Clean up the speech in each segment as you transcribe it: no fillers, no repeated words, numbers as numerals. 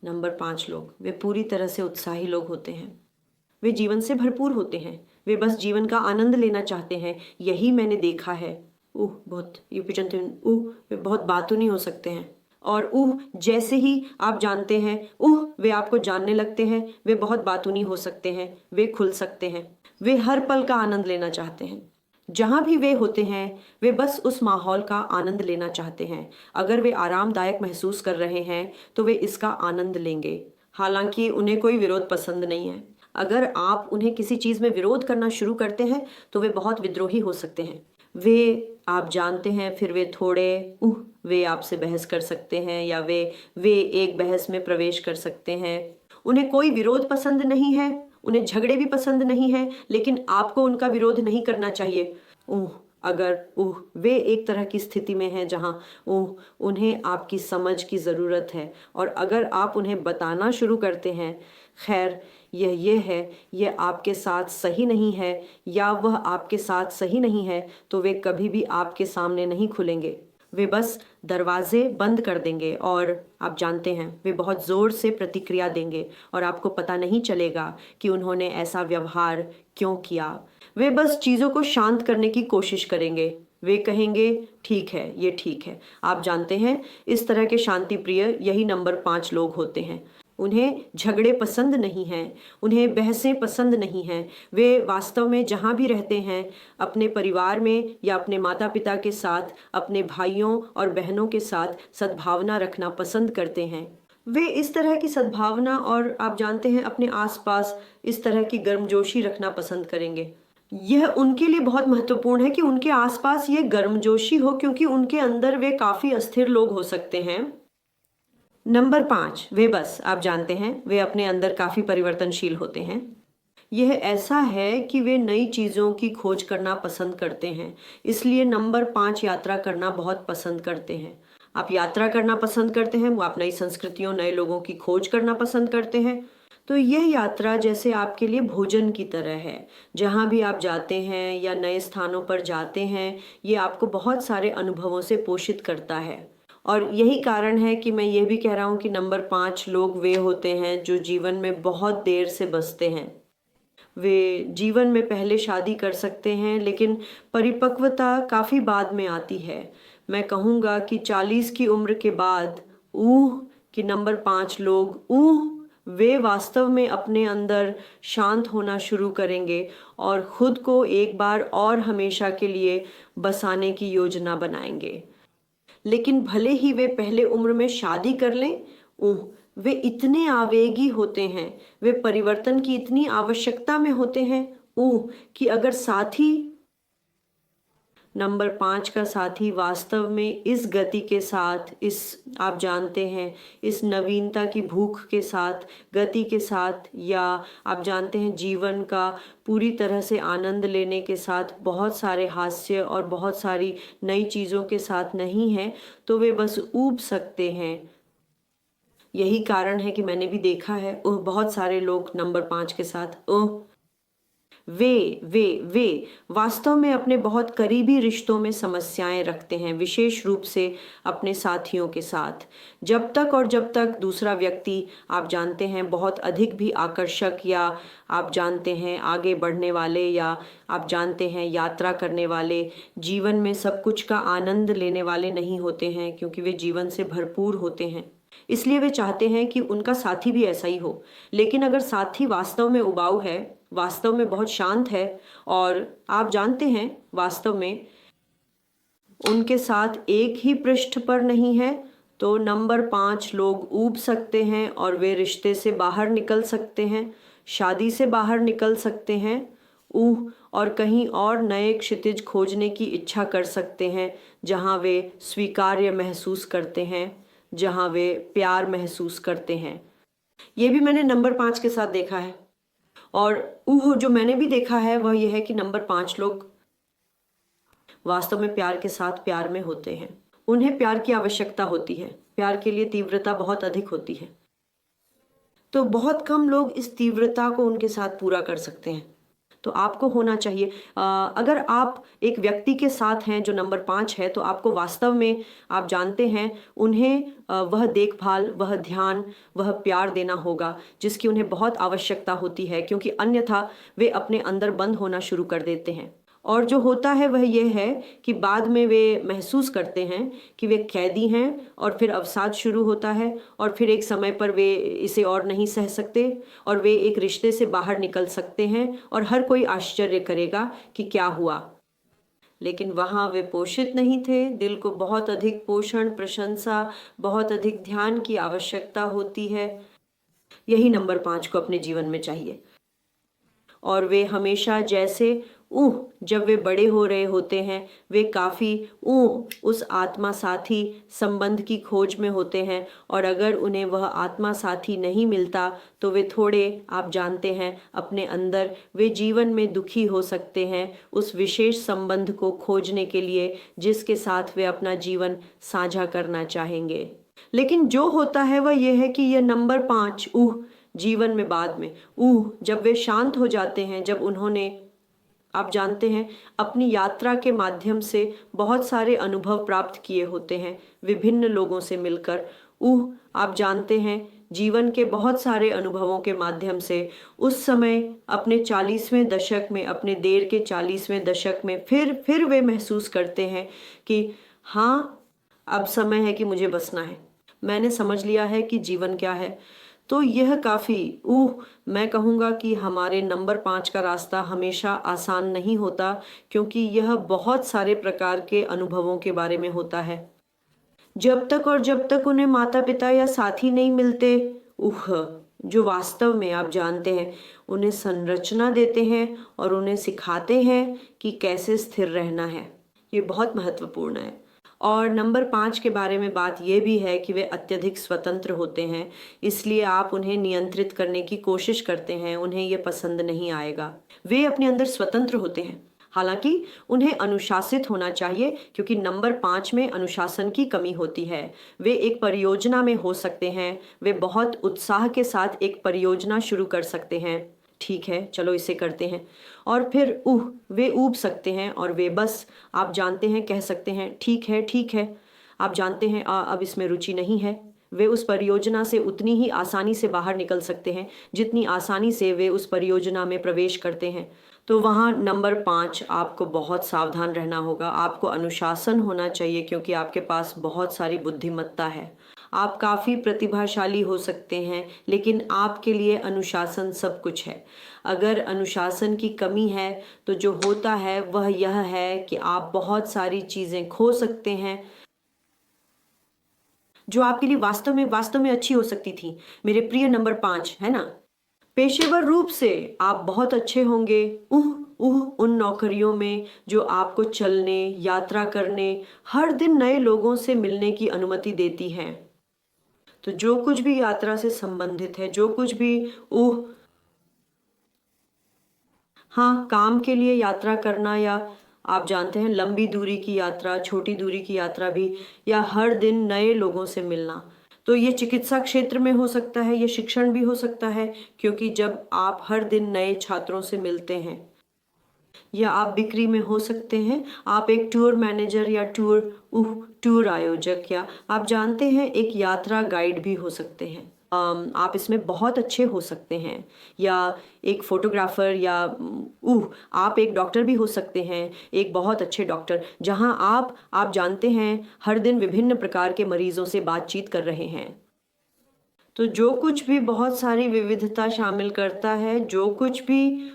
Number 5 लोग, वे पूरी तरह से उत्साही लोग होते हैं। वे जीवन से भरपूर होते हैं। वे बस जीवन का आनंद लेना चाहते हैं, यही मैंने देखा है। बहुत वे बहुत बातूनी हो सकते हैं। और जैसे ही आप जानते हैं, वे आपको जानने लगते हैं। वे बहुत बातूनी हो सकते हैं, वे खुल सकते हैं। वे हर पल का आनंद लेना चाहते हैं। जहाँ भी वे होते हैं, वे बस उस माहौल का आनंद लेना चाहते हैं। अगर वे आरामदायक महसूस कर रहे हैं तो वे इसका आनंद लेंगे। हालांकि उन्हें कोई विरोध पसंद नहीं है। अगर आप उन्हें किसी चीज़ में विरोध करना शुरू करते हैं तो वे बहुत विद्रोही हो सकते हैं। वे आप जानते हैं, फिर वे आपसे बहस कर सकते हैं, या वे एक बहस में प्रवेश कर सकते हैं। उन्हें कोई विरोध पसंद नहीं है, उन्हें झगड़े भी पसंद नहीं है, लेकिन आपको उनका विरोध नहीं करना चाहिए। अगर वे एक तरह की स्थिति में हैं जहां उन्हें आपकी समझ की ज़रूरत है, और अगर आप उन्हें बताना शुरू करते हैं, खैर यह है, यह आपके साथ सही नहीं है, या वह आपके साथ सही नहीं है, तो वे कभी भी आपके सामने नहीं खुलेंगे। वे बस दरवाजे बंद कर देंगे, और आप जानते हैं, वे बहुत ज़ोर से प्रतिक्रिया देंगे और आपको पता नहीं चलेगा कि उन्होंने ऐसा व्यवहार क्यों किया। वे बस चीज़ों को शांत करने की कोशिश करेंगे। वे कहेंगे, ठीक है, ये ठीक है। आप जानते हैं, इस तरह के शांति प्रिय यही नंबर 5 लोग होते हैं। उन्हें झगड़े पसंद नहीं हैं, उन्हें बहसें पसंद नहीं हैं। वे वास्तव में जहाँ भी रहते हैं, अपने परिवार में या अपने माता पिता के साथ, अपने भाइयों और बहनों के साथ सद्भावना रखना पसंद करते हैं। वे इस तरह की सद्भावना, और आप जानते हैं, अपने आसपास इस तरह की गर्मजोशी रखना पसंद करेंगे। यह उनके लिए बहुत महत्वपूर्ण है कि उनके आसपास ये गर्मजोशी हो, क्योंकि उनके अंदर वे काफ़ी अस्थिर लोग हो सकते हैं। नंबर 5, वे बस आप जानते हैं, वे अपने अंदर काफ़ी परिवर्तनशील होते हैं। यह ऐसा है कि वे नई चीज़ों की खोज करना पसंद करते हैं, इसलिए नंबर 5 यात्रा करना बहुत पसंद करते हैं। आप यात्रा करना पसंद करते हैं, वो आप नई संस्कृतियों, नए लोगों की खोज करना पसंद करते हैं। तो यह यात्रा जैसे आपके लिए भोजन की तरह है। जहाँ भी आप जाते हैं या नए स्थानों पर जाते हैं, ये आपको बहुत सारे अनुभवों से पोषित करता है। और यही कारण है कि मैं ये भी कह रहा हूँ कि नंबर 5 लोग वे होते हैं जो जीवन में बहुत देर से बसते हैं। वे जीवन में पहले शादी कर सकते हैं, लेकिन परिपक्वता काफ़ी बाद में आती है। मैं कहूँगा कि 40 की उम्र के बाद कि नंबर 5 लोग वे वास्तव में अपने अंदर शांत होना शुरू करेंगे और खुद को एक बार और हमेशा के लिए बसाने की योजना बनाएंगे। लेकिन भले ही वे पहले उम्र में शादी कर लें, वे इतने आवेगी होते हैं, वे परिवर्तन की इतनी आवश्यकता में होते हैं कि अगर साथी, नंबर 5 का साथी वास्तव में इस गति के साथ, इस आप जानते हैं, इस नवीनता की भूख के साथ, गति के साथ, या आप जानते हैं जीवन का पूरी तरह से आनंद लेने के साथ, बहुत सारे हास्य और बहुत सारी नई चीज़ों के साथ नहीं है, तो वे बस ऊब सकते हैं। यही कारण है कि मैंने भी देखा है बहुत सारे लोग नंबर 5 के साथ वे वास्तव में अपने बहुत करीबी रिश्तों में समस्याएं रखते हैं, विशेष रूप से अपने साथियों के साथ। जब तक दूसरा व्यक्ति, आप जानते हैं, बहुत अधिक भी आकर्षक, या आप जानते हैं आगे बढ़ने वाले, या आप जानते हैं यात्रा करने वाले, जीवन में सब कुछ का आनंद लेने वाले नहीं होते हैं, क्योंकि वे जीवन से भरपूर होते हैं। इसलिए वे चाहते हैं कि उनका साथी भी ऐसा ही हो। लेकिन अगर साथी वास्तव में उबाऊ है, वास्तव में बहुत शांत है, और आप जानते हैं वास्तव में उनके साथ एक ही पृष्ठ पर नहीं है, तो नंबर 5 लोग ऊब सकते हैं और वे रिश्ते से बाहर निकल सकते हैं, शादी से बाहर निकल सकते हैं, और कहीं और नए क्षितिज खोजने की इच्छा कर सकते हैं, जहां वे स्वीकार्य महसूस करते हैं, जहां वे प्यार महसूस करते हैं। ये भी मैंने नंबर 5 के साथ देखा है। और जो मैंने भी देखा है वह यह है कि नंबर 5 लोग वास्तव में प्यार के साथ प्यार में होते हैं। उन्हें प्यार की आवश्यकता होती है, प्यार के लिए तीव्रता बहुत अधिक होती है। तो बहुत कम लोग इस तीव्रता को उनके साथ पूरा कर सकते हैं। तो आपको होना चाहिए। अगर आप एक व्यक्ति के साथ हैं जो नंबर 5 है, तो आपको वास्तव में, आप जानते हैं, उन्हें वह देखभाल, वह ध्यान, वह प्यार देना होगा जिसकी उन्हें बहुत आवश्यकता होती है, क्योंकि अन्यथा वे अपने अंदर बंद होना शुरू कर देते हैं। और जो होता है वह यह है कि बाद में वे महसूस करते हैं कि वे कैदी हैं, और फिर अवसाद शुरू होता है, और फिर एक समय पर वे इसे और नहीं सह सकते और वे एक रिश्ते से बाहर निकल सकते हैं, और हर कोई आश्चर्य करेगा कि क्या हुआ। लेकिन वहाँ वे पोषित नहीं थे। दिल को बहुत अधिक पोषण, प्रशंसा, बहुत अधिक ध्यान की आवश्यकता होती है। यही नंबर 5 को अपने जीवन में चाहिए। और वे हमेशा जैसे जब वे बड़े हो रहे होते हैं, वे काफ़ी उस आत्मा साथी संबंध की खोज में होते हैं, और अगर उन्हें वह आत्मा साथी नहीं मिलता तो वे थोड़े, आप जानते हैं, अपने अंदर वे जीवन में दुखी हो सकते हैं उस विशेष संबंध को खोजने के लिए जिसके साथ वे अपना जीवन साझा करना चाहेंगे। लेकिन जो होता है वह यह है कि यह नंबर 5 जीवन में बाद में जब वे शांत हो जाते हैं, जब उन्होंने, आप जानते हैं, अपनी यात्रा के माध्यम से बहुत सारे अनुभव प्राप्त किए होते हैं विभिन्न लोगों से मिलकर, आप जानते हैं, जीवन के बहुत सारे अनुभवों के माध्यम से, उस समय अपने 40वें दशक में, अपने देर के 40वें दशक में फिर वे महसूस करते हैं कि हाँ, अब समय है कि मुझे बसना है, मैंने समझ लिया है कि जीवन क्या है। तो यह काफ़ी मैं कहूँगा कि हमारे नंबर 5 का रास्ता हमेशा आसान नहीं होता, क्योंकि यह बहुत सारे प्रकार के अनुभवों के बारे में होता है। जब तक उन्हें माता पिता या साथी नहीं मिलते, जो वास्तव में, आप जानते हैं, उन्हें संरचना देते हैं और उन्हें सिखाते हैं कि कैसे स्थिर रहना है, ये बहुत महत्वपूर्ण है। और नंबर 5 के बारे में बात यह भी है कि वे अत्यधिक स्वतंत्र होते हैं, इसलिए आप उन्हें नियंत्रित करने की कोशिश करते हैं, उन्हें यह पसंद नहीं आएगा। वे अपने अंदर स्वतंत्र होते हैं, हालांकि उन्हें अनुशासित होना चाहिए, क्योंकि नंबर 5 में अनुशासन की कमी होती है। वे एक परियोजना में हो सकते हैं, वे बहुत उत्साह के साथ एक परियोजना शुरू कर सकते हैं, ठीक है चलो इसे करते हैं, और फिर वे ऊब सकते हैं, और वे बस, आप जानते हैं, कह सकते हैं ठीक है, आप जानते हैं, अब इसमें रुचि नहीं है। वे उस परियोजना से उतनी ही आसानी से बाहर निकल सकते हैं जितनी आसानी से वे उस परियोजना में प्रवेश करते हैं। तो वहाँ नंबर 5 आपको बहुत सावधान रहना होगा, आपको अनुशासन होना चाहिए, क्योंकि आपके पास बहुत सारी बुद्धिमत्ता है, आप काफ़ी प्रतिभाशाली हो सकते हैं, लेकिन आपके लिए अनुशासन सब कुछ है। अगर अनुशासन की कमी है तो जो होता है वह यह है कि आप बहुत सारी चीज़ें खो सकते हैं जो आपके लिए वास्तव में अच्छी हो सकती थी। मेरे प्रिय नंबर 5, है ना? पेशेवर रूप से आप बहुत अच्छे होंगे उन नौकरियों में जो आपको चलने, यात्रा करने, हर दिन नए लोगों से मिलने की अनुमति देती हैं। तो जो कुछ भी यात्रा से संबंधित है, जो कुछ भी हाँ, काम के लिए यात्रा करना, या आप जानते हैं, लंबी दूरी की यात्रा, छोटी दूरी की यात्रा भी, या हर दिन नए लोगों से मिलना, तो ये चिकित्सा क्षेत्र में हो सकता है, ये शिक्षण भी हो सकता है, क्योंकि जब आप हर दिन नए छात्रों से मिलते हैं, या आप बिक्री में हो सकते हैं, आप एक टूर मैनेजर या टूर आयोजक, या आप जानते हैं, एक यात्रा गाइड भी हो सकते हैं। आप इसमें बहुत अच्छे हो सकते हैं, या एक फोटोग्राफर, या आप एक डॉक्टर भी हो सकते हैं, एक बहुत अच्छे डॉक्टर, जहां आप जानते हैं, हर दिन विभिन्न प्रकार के मरीजों से बातचीत कर रहे हैं। तो जो कुछ भी बहुत सारी विविधता शामिल करता है, जो कुछ भी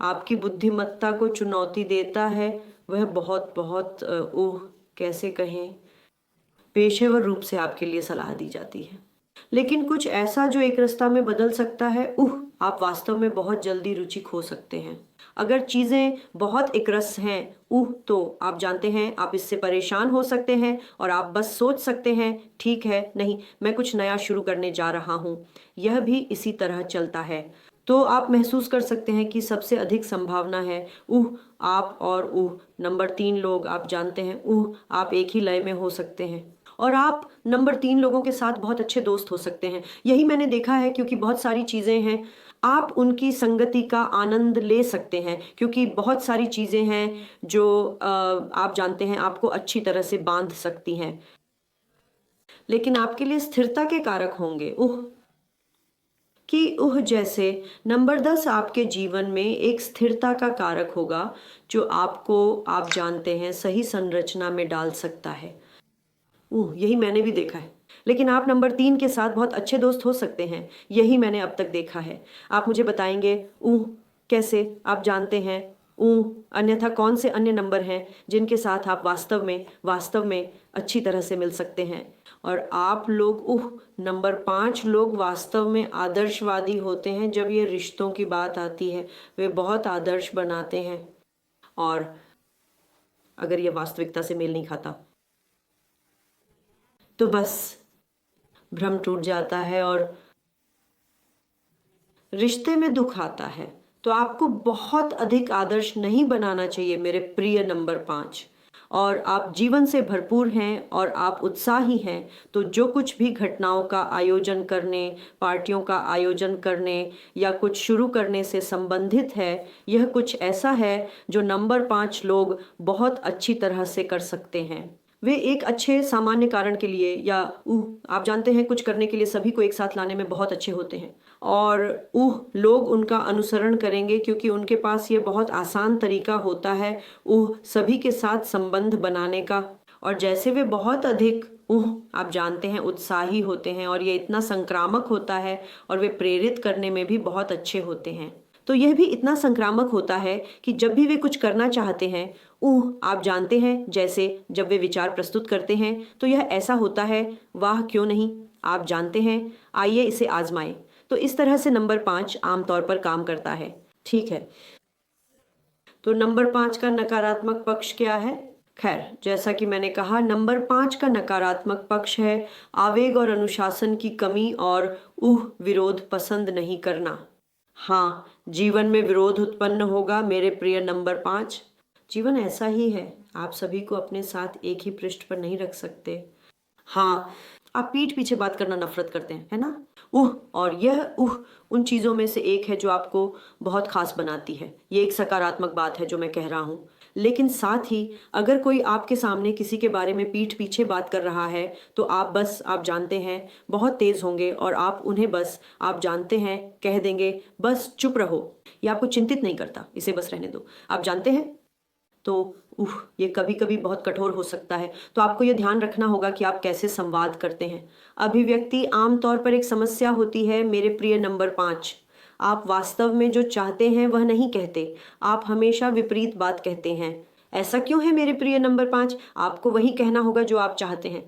आपकी बुद्धिमत्ता को चुनौती देता है, वह बहुत बहुत कैसे कहें, पेशेवर रूप से आपके लिए सलाह दी जाती है। लेकिन कुछ ऐसा जो एक रास्ता में बदल सकता है, आप वास्तव में बहुत जल्दी रुचि खो सकते हैं। अगर चीज़ें बहुत एकरस हैं, तो आप जानते हैं, आप इससे परेशान हो सकते हैं, और आप बस सोच सकते हैं, ठीक है, नहीं, मैं कुछ नया शुरू करने जा रहा हूँ। यह भी इसी तरह चलता है। तो आप महसूस कर सकते हैं कि सबसे अधिक संभावना है, आप और नंबर 3 लोग, आप जानते हैं, आप एक ही लय में हो सकते हैं। और आप नंबर 3 लोगों के साथ बहुत अच्छे दोस्त हो सकते हैं। यही मैंने देखा है, क्योंकि बहुत सारी चीज़ें हैं, आप उनकी संगति का आनंद ले सकते हैं, क्योंकि बहुत सारी चीज़ें हैं जो आप जानते हैं आपको अच्छी तरह से बांध सकती हैं, लेकिन आपके लिए स्थिरता के कारक होंगे। जैसे नंबर 10 आपके जीवन में एक स्थिरता का कारक होगा, जो आपको, आप जानते हैं, सही संरचना में डाल सकता है। यही मैंने भी देखा है। लेकिन आप नंबर 3 के साथ बहुत अच्छे दोस्त हो सकते हैं, यही मैंने अब तक देखा है। आप मुझे बताएंगे कैसे? आप जानते हैं अन्यथा कौन से अन्य नंबर हैं जिनके साथ आप वास्तव में अच्छी तरह से मिल सकते हैं? और आप लोग नंबर 5 लोग वास्तव में आदर्शवादी होते हैं। जब ये रिश्तों की बात आती है, वे बहुत आदर्श बनाते हैं, और अगर ये वास्तविकता से मेल नहीं खाता तो बस भ्रम टूट जाता है और रिश्ते में दुख आता है। तो आपको बहुत अधिक आदर्श नहीं बनाना चाहिए मेरे प्रिय नंबर 5। और आप जीवन से भरपूर हैं और आप उत्साही हैं, तो जो कुछ भी घटनाओं का आयोजन करने, पार्टियों का आयोजन करने या कुछ शुरू करने से संबंधित है, यह कुछ ऐसा है जो नंबर 5 लोग बहुत अच्छी तरह से कर सकते हैं। वे एक अच्छे सामान्य कारण के लिए, या आप जानते हैं, कुछ करने के लिए सभी को एक साथ लाने में बहुत अच्छे होते हैं, और लोग उनका अनुसरण करेंगे क्योंकि उनके पास ये बहुत आसान तरीका होता है सभी के साथ संबंध बनाने का। और जैसे वे बहुत अधिक आप जानते हैं उत्साही होते हैं, और ये इतना संक्रामक होता है, और वे प्रेरित करने में भी बहुत अच्छे होते हैं। तो यह भी इतना संक्रामक होता है कि जब भी वे कुछ करना चाहते हैं, आप जानते हैं, जैसे जब वे विचार प्रस्तुत करते हैं तो यह ऐसा होता है, वाह क्यों नहीं, आप जानते हैं, आइए इसे आजमाएं। तो इस तरह से नंबर 5 आमतौर पर काम करता है। ठीक है, तो नंबर 5 का नकारात्मक पक्ष क्या है? खैर, जैसा कि मैंने कहा, नंबर 5 का नकारात्मक पक्ष है आवेग और अनुशासन की कमी और विरोध पसंद नहीं करना। हाँ, जीवन में विरोध उत्पन्न होगा मेरे प्रिय नंबर 5। जीवन ऐसा ही है, आप सभी को अपने साथ एक ही पृष्ठ पर नहीं रख सकते। हाँ, आप पीठ पीछे बात करना नफरत करते हैं, है ना? और यह उन चीज़ों में से एक है जो आपको बहुत खास बनाती है। ये एक सकारात्मक बात है जो मैं कह रहा हूँ। लेकिन साथ ही अगर कोई आपके सामने किसी के बारे में पीठ पीछे बात कर रहा है, तो आप जानते हैं, बहुत तेज़ होंगे, और आप उन्हें बस, आप जानते हैं, कह देंगे बस चुप रहो। ये आपको चिंतित नहीं करता, इसे बस रहने दो, आप जानते हैं। तो ये कभी कभी बहुत कठोर हो सकता है। तो आपको ये ध्यान रखना होगा कि आप कैसे संवाद करते हैं। अभिव्यक्ति आमतौर पर एक समस्या होती है मेरे प्रिय नंबर 5। आप वास्तव में जो चाहते हैं वह नहीं कहते, आप हमेशा विपरीत बात कहते हैं। ऐसा क्यों है मेरे प्रिय नंबर 5? आपको वही कहना होगा जो आप चाहते हैं।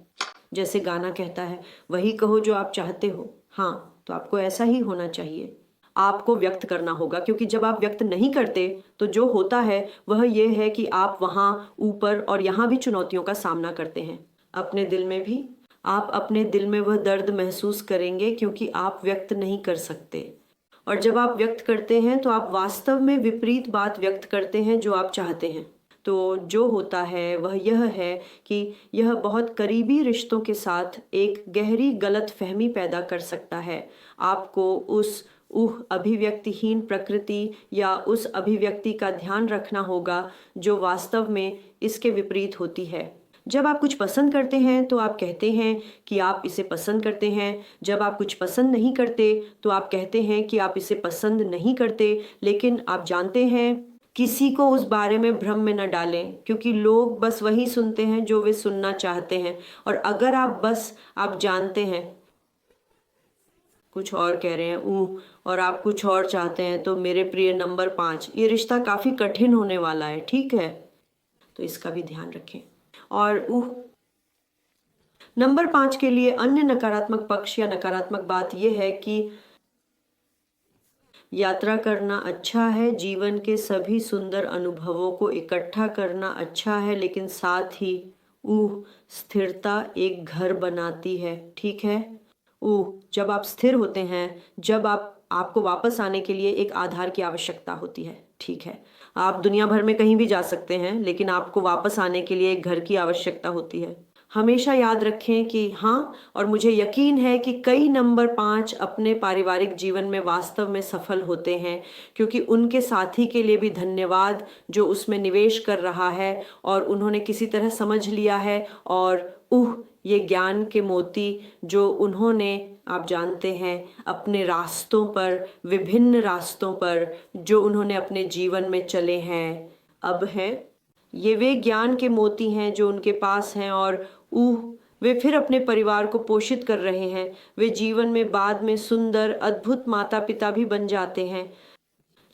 जैसे गाना कहता है, वही कहो जो आप चाहते हो। हाँ, तो आपको ऐसा ही होना चाहिए। आपको व्यक्त करना होगा, क्योंकि जब आप व्यक्त नहीं करते तो जो होता है वह ये है कि आप वहाँ, ऊपर और यहाँ भी चुनौतियों का सामना करते हैं। अपने दिल में भी आप अपने दिल में वह दर्द महसूस करेंगे, क्योंकि आप व्यक्त नहीं कर सकते। और जब आप व्यक्त करते हैं तो आप वास्तव में विपरीत बात व्यक्त करते हैं जो आप चाहते हैं। तो जो होता है वह यह है कि यह बहुत करीबी रिश्तों के साथ एक गहरी गलत फहमी पैदा कर सकता है। आपको उस अभिव्यक्तिहीन प्रकृति या उस अभिव्यक्ति का ध्यान रखना होगा जो वास्तव में इसके विपरीत होती है। जब आप कुछ पसंद करते हैं तो आप कहते हैं कि आप इसे पसंद करते हैं। जब आप कुछ पसंद नहीं करते तो आप कहते हैं कि आप इसे पसंद नहीं करते। लेकिन आप जानते हैं, किसी को उस बारे में भ्रम में न डालें, क्योंकि लोग बस वही सुनते हैं जो वे सुनना चाहते हैं। और अगर आप जानते हैं, कुछ और कह रहे हैं और आप कुछ और चाहते हैं, तो मेरे प्रिय नंबर 5, ये रिश्ता काफ़ी कठिन होने वाला है। ठीक है, तो इसका भी ध्यान रखें। और नंबर 5 के लिए अन्य नकारात्मक पक्ष या नकारात्मक बात यह है कि यात्रा करना अच्छा है, जीवन के सभी सुंदर अनुभवों को इकट्ठा करना अच्छा है, लेकिन साथ ही स्थिरता एक घर बनाती है। ठीक है, जब आप स्थिर होते हैं, जब आपको वापस आने के लिए एक आधार की आवश्यकता होती है। ठीक है, आप दुनिया भर में कहीं भी जा सकते हैं, लेकिन आपको वापस आने के लिए एक घर की आवश्यकता होती है। हमेशा याद रखें कि हाँ, और मुझे यकीन है कि कई नंबर 5 अपने पारिवारिक जीवन में वास्तव में सफल होते हैं, क्योंकि उनके साथी के लिए भी धन्यवाद जो उसमें निवेश कर रहा है और उन्होंने किसी तरह समझ लिया है। और ये ज्ञान के मोती जो उन्होंने, आप जानते हैं, अपने रास्तों पर, विभिन्न रास्तों पर जो उन्होंने अपने जीवन में चले हैं, अब हैं, ये वे ज्ञान के मोती हैं जो उनके पास हैं। और वे फिर अपने परिवार को पोषित कर रहे हैं। वे जीवन में बाद में सुंदर अद्भुत माता पिता भी बन जाते हैं।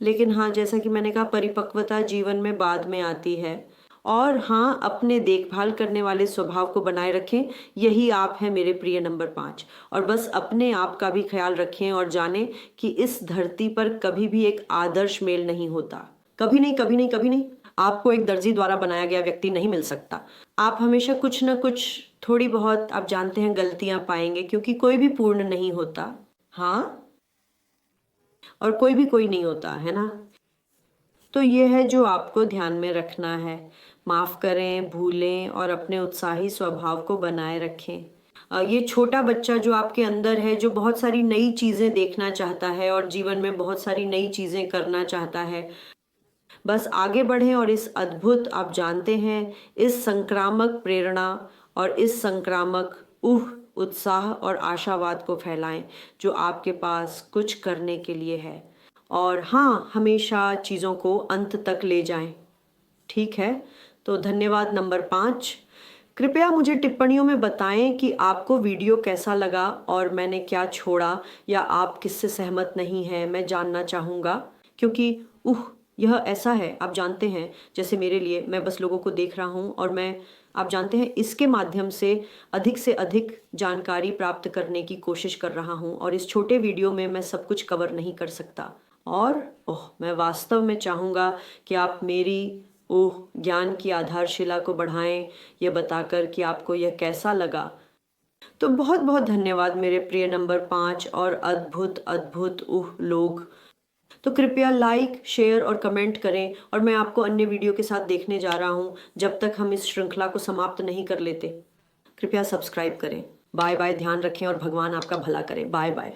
लेकिन हाँ, जैसा कि मैंने कहा, परिपक्वता जीवन में बाद में आती है। और हाँ, अपने देखभाल करने वाले स्वभाव को बनाए रखें। यही आप हैं मेरे प्रिय नंबर 5। और बस अपने आप का भी ख्याल रखें और जानें कि इस धरती पर कभी भी एक आदर्श मेल नहीं होता। कभी नहीं, कभी नहीं, कभी नहीं। आपको एक दर्जी द्वारा बनाया गया व्यक्ति नहीं मिल सकता। आप हमेशा कुछ न कुछ, थोड़ी बहुत, आप जानते हैं, गलतियां पाएंगे, क्योंकि कोई भी पूर्ण नहीं होता। हाँ, और कोई भी कोई नहीं होता है ना। तो ये है जो आपको ध्यान में रखना है। माफ करें, भूलें और अपने उत्साही स्वभाव को बनाए रखें। ये छोटा बच्चा जो आपके अंदर है, जो बहुत सारी नई चीज़ें देखना चाहता है और जीवन में बहुत सारी नई चीज़ें करना चाहता है, बस आगे बढ़ें और इस अद्भुत, आप जानते हैं, इस संक्रामक प्रेरणा और इस संक्रामक उत्साह और आशावाद को फैलाएं जो आपके पास कुछ करने के लिए है। और हाँ, हमेशा चीज़ों को अंत तक ले जाएं। ठीक है, तो धन्यवाद नंबर 5। कृपया मुझे टिप्पणियों में बताएं कि आपको वीडियो कैसा लगा और मैंने क्या छोड़ा, या आप किससे सहमत नहीं हैं। मैं जानना चाहूँगा, क्योंकि यह ऐसा है, आप जानते हैं, जैसे मेरे लिए, मैं बस लोगों को देख रहा हूँ और मैं, आप जानते हैं, इसके माध्यम से अधिक जानकारी प्राप्त करने की कोशिश कर रहा हूँ। और इस छोटे वीडियो में मैं सब कुछ कवर नहीं कर सकता। और मैं वास्तव में चाहूँगा कि आप मेरी ज्ञान की आधारशिला को बढ़ाएं, ये बताकर कि आपको यह कैसा लगा। तो बहुत बहुत धन्यवाद मेरे प्रिय नंबर 5 और अद्भुत लोग। तो कृपया लाइक, शेयर और कमेंट करें, और मैं आपको अन्य वीडियो के साथ देखने जा रहा हूँ जब तक हम इस श्रृंखला को समाप्त नहीं कर लेते। कृपया सब्सक्राइब करें। बाय बाय, ध्यान रखें और भगवान आपका भला करे। Bye bye.